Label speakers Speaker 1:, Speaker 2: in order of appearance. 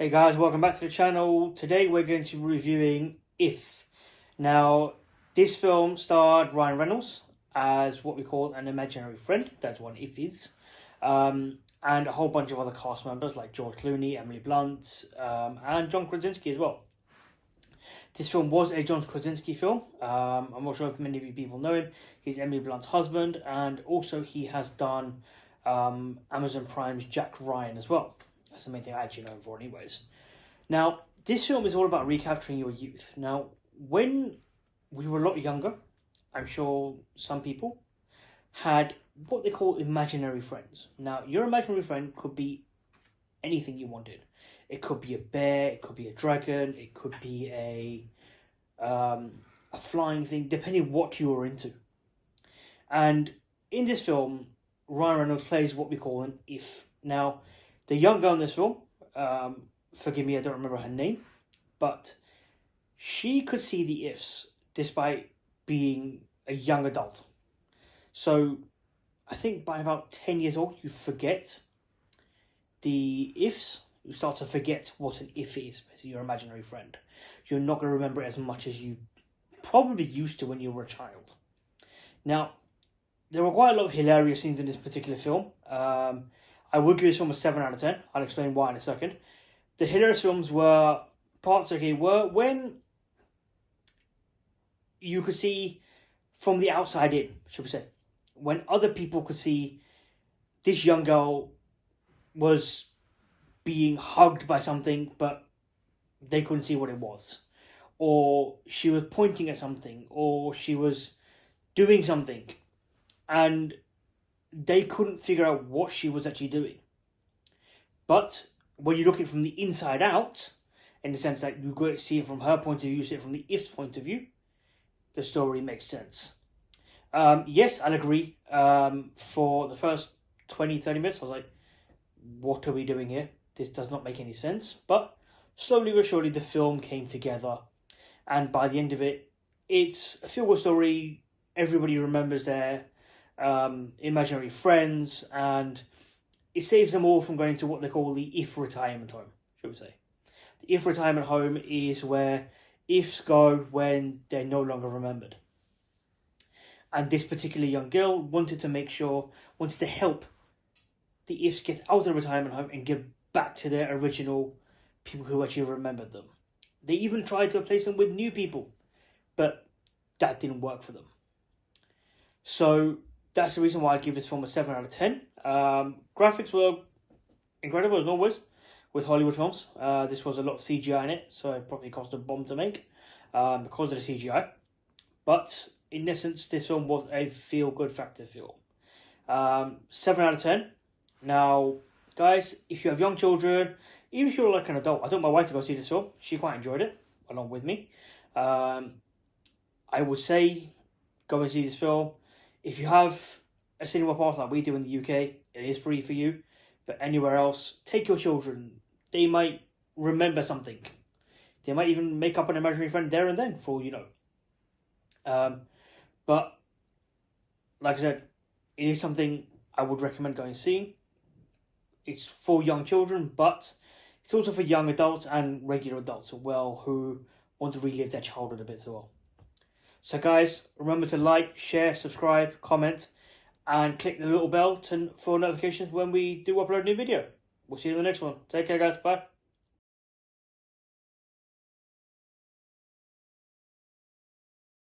Speaker 1: Hey guys, welcome back to the channel. Today we're going to be reviewing If. Now, this film starred Ryan Reynolds as what we call an imaginary friend. That's what If is. And a whole bunch of other cast members like George Clooney, Emily Blunt, and John Krasinski as well. This film was a John Krasinski film. I'm not sure if many of you people know him. He's Emily Blunt's husband, and also he has done Amazon Prime's Jack Ryan as well. That's the main thing I actually know him for anyways. Now, this film is all about recapturing your youth. Now, when we were a lot younger, I'm sure some people had what they call imaginary friends. Now, your imaginary friend could be anything you wanted. It could be a bear, it could be a dragon, it could be a flying thing, depending what you were into. And in this film, Ryan Reynolds plays what we call an If. Now, the young girl in this film, forgive me, I don't remember her name, but she could see the ifs despite being a young adult. So I think by about 10 years old, you forget the ifs. You start to forget what an if is, basically your imaginary friend. You're not going to remember it as much as you probably used to when you were a child. Now, there were quite a lot of hilarious scenes in this particular film. I would give this film a 7 out of 10. I'll explain why in a second. The hilarious films were, parts okay, were when you could see from the outside in, should we say. When other people could see this young girl was being hugged by something, but they couldn't see what it was. Or she was pointing at something, or she was doing something, and they couldn't figure out what she was actually doing. But when you look at it from the inside out, in the sense that you go see it from her point of view, you see it from the if's point of view, the story makes sense. Yes, I'll agree. For the first 20-30 minutes, I was like, what are we doing here? This does not make any sense. But slowly but surely, the film came together. And by the end of it, it's a feel-good story. Everybody remembers their imaginary friends, and it saves them all from going to what they call the If retirement home, should we say. The If retirement home is where ifs go when they're no longer remembered. And this particular young girl wanted to help the ifs get out of the retirement home and get back to their original people who actually remembered them. They even tried to replace them with new people, but that didn't work for them. So that's the reason why I give this film a 7 out of 10. Graphics were incredible as always with Hollywood films. This was a lot of CGI in it, so it probably cost a bomb to make because of the CGI. But in essence, this film was a feel-good factor film. 7 out of 10. Now, guys, if you have young children, even if you're like an adult, I took my wife to go see this film. She quite enjoyed it, along with me. I would say go and see this film. If you have a cinema pass like we do in the UK, it is free for you. But anywhere else, take your children. They might remember something. They might even make up an imaginary friend there and then, for all you know. But, like I said, it is something I would recommend going and seeing. It's for young children, but it's also for young adults and regular adults as well who want to relive their childhood a bit as well. So guys, remember to like, share, subscribe, comment, and click the little bell for notifications when we do upload a new video. We'll see you in the next one. Take care guys, bye.